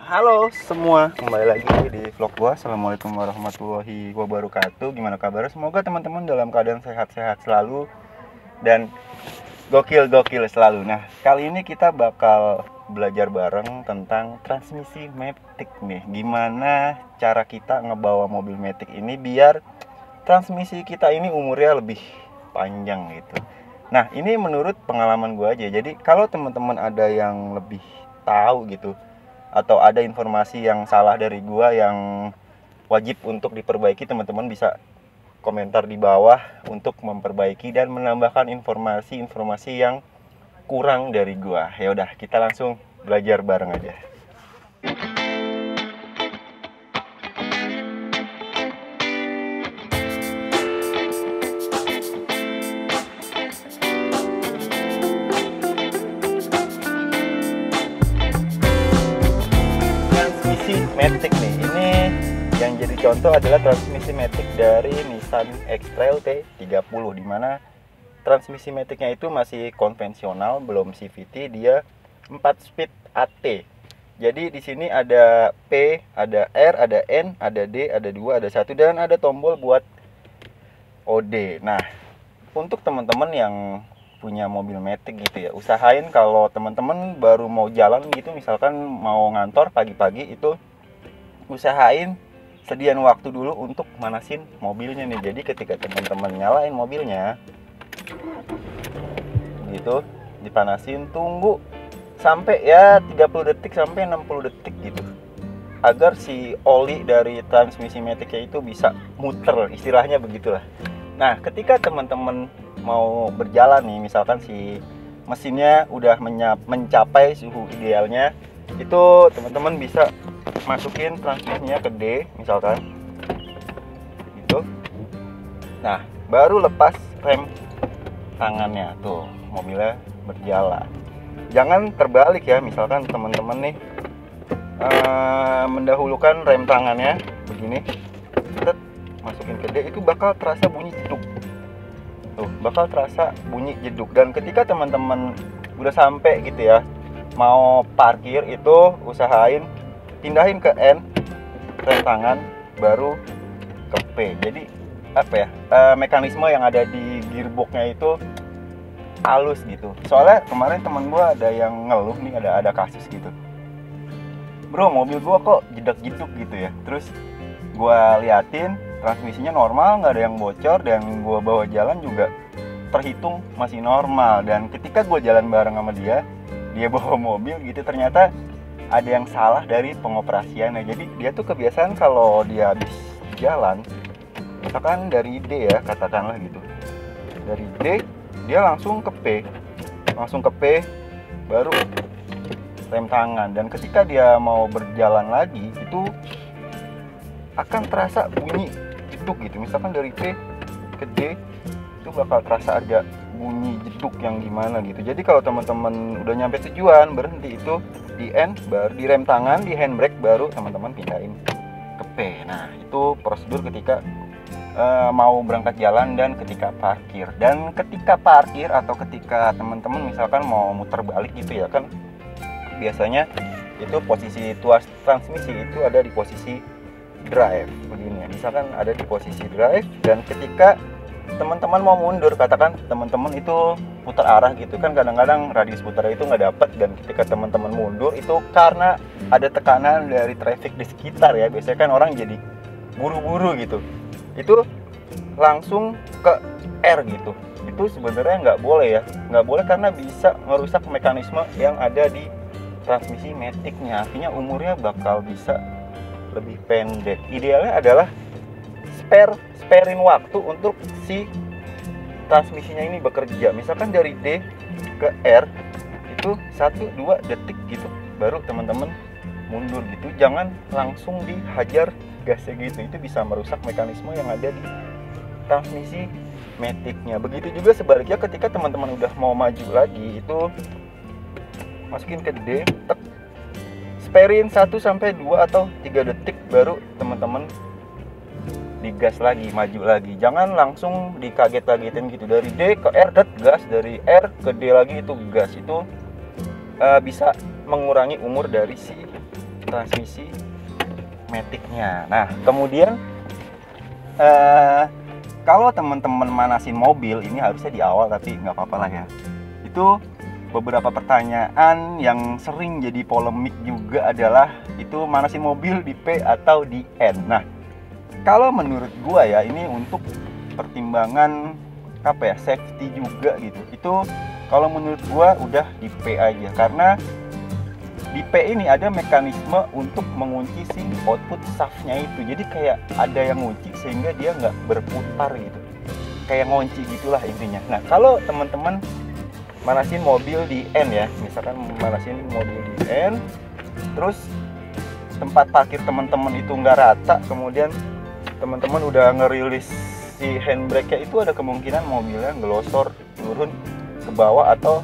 Halo semua, kembali lagi di vlog gua. Assalamualaikum warahmatullahi wabarakatuh. Gimana kabar? Semoga teman-teman dalam keadaan sehat-sehat selalu dan gokil-gokil selalu. Nah, kali ini kita bakal belajar bareng tentang transmisi matic nih. Gimana cara kita ngebawa mobil matic ini biar transmisi kita ini umurnya lebih panjang gitu. Nah, ini menurut pengalaman gua aja. Jadi kalau teman-teman ada yang lebih tahu gitu, atau ada informasi yang salah dari gua yang wajib untuk diperbaiki, teman-teman bisa komentar di bawah untuk memperbaiki dan menambahkan informasi-informasi yang kurang dari gua. Ya udah, kita langsung belajar bareng aja. Matic nih, ini yang jadi contoh adalah transmisi matic dari Nissan X-Trail T30, dimana transmisi maticnya itu masih konvensional, belum CVT, dia 4 speed AT. Jadi di sini ada P, ada R, ada N, ada D, ada 2, ada 1, dan ada tombol buat OD. Nah, untuk teman-teman yang punya mobil matic gitu ya, usahain kalau teman-teman baru mau jalan gitu, misalkan mau ngantor pagi-pagi, itu usahain sediain waktu dulu untuk manasin mobilnya nih. Jadi ketika teman-teman nyalain mobilnya gitu, dipanasin, tunggu sampai ya 30 detik sampai 60 detik gitu, agar si oli dari transmisi maticnya itu bisa muter, istilahnya begitulah. Nah, ketika teman-teman mau berjalan nih, misalkan si mesinnya udah mencapai suhu idealnya, itu teman-teman bisa masukin transmisinya ke D misalkan gitu. Nah, baru lepas rem tangannya, tuh mobilnya berjalan. Jangan terbalik ya, misalkan teman-teman nih mendahulukan rem tangannya begini, masukin ke D, itu bakal terasa bunyi jeduk. Tuh, bakal terasa bunyi jeduk. Dan ketika teman-teman udah sampai gitu ya, mau parkir, itu usahain pindahin ke N rem tangan, baru ke P. Jadi apa ya, mekanisme yang ada di gearboxnya itu halus gitu. Soalnya kemarin temen gue ada yang ngeluh nih, ada kasus gitu, bro, mobil gue kok jedak-jeduk gitu ya. Terus gue liatin transmisinya normal, nggak ada yang bocor, dan gue bawa jalan juga terhitung masih normal. Dan ketika gue jalan bareng sama dia bawa mobil gitu, ternyata ada yang salah dari pengoperasiannya. Jadi dia tuh kebiasaan kalau dia habis jalan, misalkan dari D ya, katakanlah gitu, dari D dia langsung ke P, baru rem tangan. Dan ketika dia mau berjalan lagi, itu akan terasa bunyi jeduk gitu. Misalkan dari P ke D, itu bakal terasa ada bunyi jeduk yang gimana gitu. Jadi kalau teman-teman udah nyampe tujuan, berhenti itu di N, baru di rem tangan, di handbrake, baru teman-teman pindahin ke P. Nah, itu prosedur ketika mau berangkat jalan dan ketika parkir. Dan ketika parkir atau ketika teman-teman misalkan mau muter balik gitu ya kan, biasanya itu posisi tuas transmisi itu ada di posisi drive begini ya. Misalkan ada di posisi drive, dan ketika teman-teman mau mundur, katakan teman-teman itu putar arah gitu kan, kadang-kadang radius putar itu nggak dapat, dan ketika teman-teman mundur itu karena ada tekanan dari traffic di sekitar ya, biasanya kan orang jadi buru-buru gitu, itu langsung ke R gitu. Itu sebenarnya nggak boleh ya, nggak boleh, karena bisa merusak mekanisme yang ada di transmisi maticnya. Artinya umurnya bakal bisa lebih pendek. Idealnya adalah sparein waktu untuk si transmisinya ini bekerja. Misalkan dari D ke R itu 1-2 detik gitu, baru teman-teman mundur gitu. Jangan langsung dihajar gasnya gitu, itu bisa merusak mekanisme yang ada di transmisi maticnya. Begitu juga sebaliknya, ketika teman-teman udah mau maju lagi, itu masukin ke D, sparein 1-2 atau 3 detik, baru teman-teman digas lagi, maju lagi. Jangan langsung dikaget-kagetin gitu, dari D ke R gas, dari R ke D lagi itu gas. Itu bisa mengurangi umur dari si transmisi maticnya. Nah kemudian kalau teman-teman manasin mobil, ini harusnya di awal tapi nggak apa-apa lah ya. Itu beberapa pertanyaan yang sering jadi polemik juga adalah itu manasin mobil di P atau di N. Nah kalau menurut gua ya, ini untuk pertimbangan apa ya, safety juga gitu. Itu kalau menurut gua udah di P aja, karena di P ini ada mekanisme untuk mengunci si output shaftnya itu. Jadi kayak ada yang ngunci sehingga dia nggak berputar gitu, kayak ngunci gitulah intinya. Nah kalau teman-teman manasin mobil di N ya, misalkan manasin mobil di N, terus tempat parkir teman-teman itu nggak rata, kemudian teman-teman udah ngerilis si handbrake-nya, itu ada kemungkinan mobilnya ngelosor turun ke bawah, atau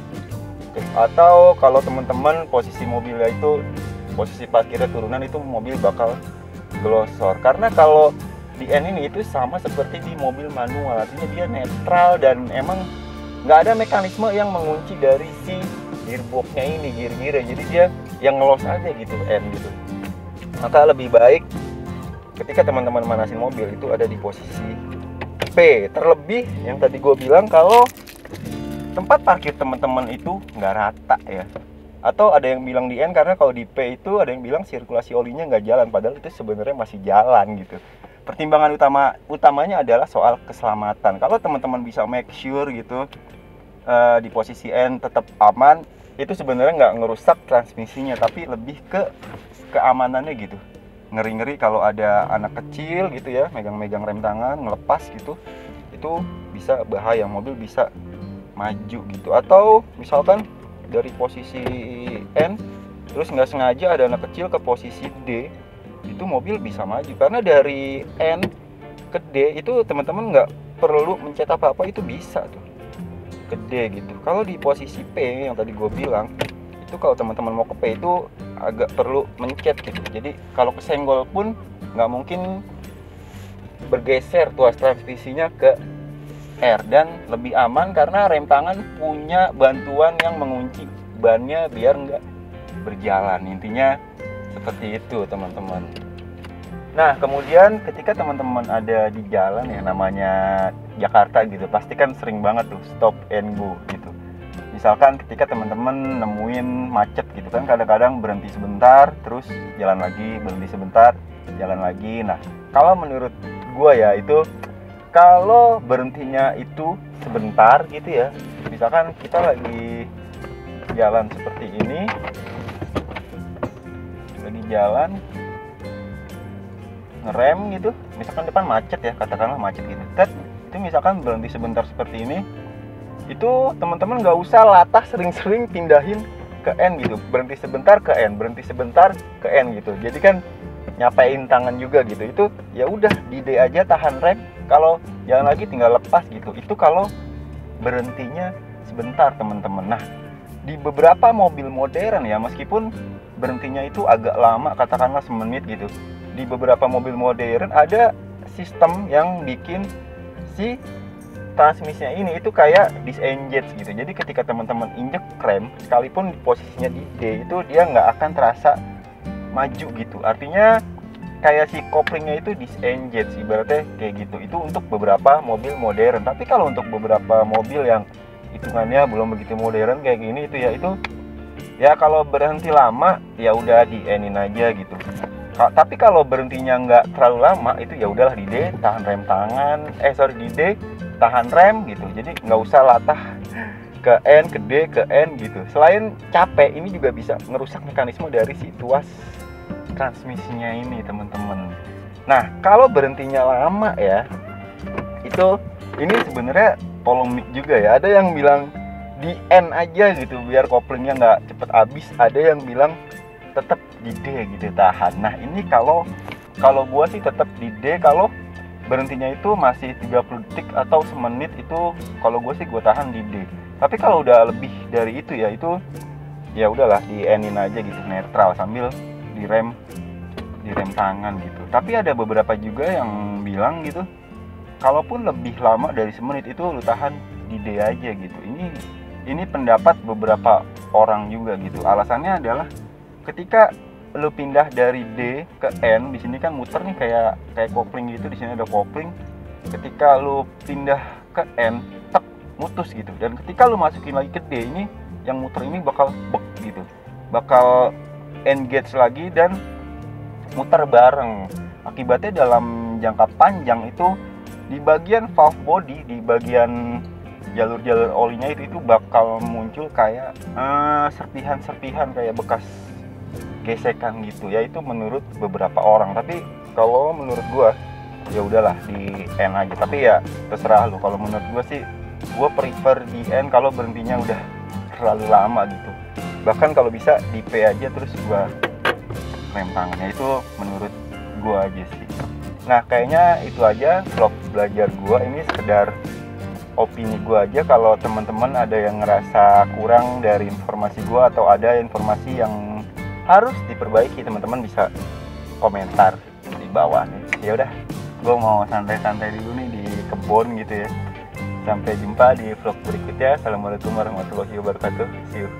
kalau teman-teman posisi mobilnya itu posisi parkirnya turunan, itu mobil bakal glosor. Karena kalau di N ini itu sama seperti di mobil manual, artinya dia netral dan emang nggak ada mekanisme yang mengunci dari si gearboxnya ini, gear-gearnya, jadi dia yang ngelos aja gitu N gitu. Maka lebih baik ketika teman-teman manasin mobil itu ada di posisi P. Terlebih yang tadi gue bilang, kalau tempat parkir teman-teman itu nggak rata ya, atau ada yang bilang di N, karena kalau di P itu ada yang bilang sirkulasi olinya nggak jalan, padahal itu sebenarnya masih jalan gitu. Pertimbangan utamanya adalah soal keselamatan. Kalau teman-teman bisa make sure gitu di posisi N tetap aman, itu sebenarnya nggak ngerusak transmisinya, tapi lebih ke keamanannya gitu. Ngeri-ngeri kalau ada anak kecil gitu ya, megang-megang rem tangan ngelepas gitu, itu bisa bahaya, mobil bisa maju gitu. Atau misalkan dari posisi N terus nggak sengaja ada anak kecil ke posisi D, itu mobil bisa maju. Karena dari N ke D itu teman-teman nggak perlu mencet apa-apa, itu bisa tuh ke D gitu. Kalau di posisi P yang tadi gue bilang, itu kalau teman-teman mau ke P itu agak perlu mencet gitu. Jadi kalau kesenggol pun nggak mungkin bergeser tuas transmisinya ke R, dan lebih aman karena rem tangan punya bantuan yang mengunci bannya biar nggak berjalan. Intinya seperti itu teman-teman. Nah kemudian ketika teman-teman ada di jalan ya, namanya Jakarta gitu, pasti kan sering banget tuh stop and go gitu. Misalkan ketika teman-teman nemuin macet gitu kan, kadang-kadang berhenti sebentar terus jalan lagi, berhenti sebentar jalan lagi. Nah kalau menurut gua ya, itu kalau berhentinya itu sebentar gitu ya, misalkan kita lagi jalan seperti ini, lagi jalan ngerem gitu, misalkan depan macet ya, katakanlah macet gitu, itu misalkan berhenti sebentar seperti ini, itu teman-teman nggak usah latah sering-sering pindahin ke N gitu, berhenti sebentar ke N, berhenti sebentar ke N gitu. Jadi kan nyapain tangan juga gitu. Itu ya udah di D aja, tahan rem, kalau jalan lagi tinggal lepas gitu. Itu kalau berhentinya sebentar teman-teman. Nah di beberapa mobil modern ya, meskipun berhentinya itu agak lama, katakanlah semenit gitu, di beberapa mobil modern ada sistem yang bikin si transmisinya ini itu kayak disengage gitu. Jadi ketika teman-teman injek rem, sekalipun posisinya di D, itu dia nggak akan terasa maju gitu. Artinya kayak si koplingnya itu disengage, ibaratnya kayak gitu. Itu untuk beberapa mobil modern. Tapi kalau untuk beberapa mobil yang hitungannya belum begitu modern kayak gini, itu ya kalau berhenti lama ya udah di N-in aja gitu. Tapi kalau berhentinya nggak terlalu lama, itu ya udahlah di D, tahan rem tangan, di D tahan rem gitu. Jadi nggak usah latah ke N, ke D, ke N gitu. Selain capek, ini juga bisa ngerusak mekanisme dari si tuas transmisinya ini teman-teman. Nah kalau berhentinya lama ya, ini sebenarnya polemik juga ya. Ada yang bilang di N aja gitu biar koplingnya nggak cepet habis. Ada yang bilang tetap di D gitu, tahan. Nah ini kalau gua sih tetap di D. Kalau berhentinya itu masih 30 detik atau semenit, itu kalau gua sih gua tahan di D. Tapi kalau udah lebih dari itu ya, itu ya udahlah di N-in aja gitu, netral, sambil direm tangan gitu. Tapi ada beberapa juga yang bilang gitu, kalaupun lebih lama dari semenit itu lu tahan di D aja gitu. Ini pendapat beberapa orang juga gitu. Alasannya adalah ketika lu pindah dari D ke N, di sini kan muter nih kayak kopling gitu, di sini ada kopling. Ketika lu pindah ke N, tek, mutus gitu. Dan ketika lu masukin lagi ke D, ini yang muter ini bakal bek gitu, bakal engage lagi dan muter bareng. Akibatnya dalam jangka panjang itu di bagian valve body, di bagian jalur-jalur olinya itu bakal muncul kayak serpihan-serpihan, kayak bekas gesekan gitu ya. Itu menurut beberapa orang, tapi kalau menurut gua ya udahlah di N aja. Tapi ya terserah lu. Kalau menurut gua sih, gua prefer di N kalau berhentinya udah terlalu lama gitu. Bahkan kalau bisa di P aja terus gua rem tangannya. Itu menurut gua aja sih. Nah, kayaknya itu aja vlog belajar gua. Ini sekedar opini gua aja. Kalau teman-teman ada yang ngerasa kurang dari informasi gua atau ada informasi yang harus diperbaiki, teman-teman bisa komentar di bawah nih. Ya udah, gue mau santai-santai dulu nih di kebun gitu ya. Sampai jumpa di vlog berikutnya. Assalamualaikum warahmatullahi wabarakatuh. See you.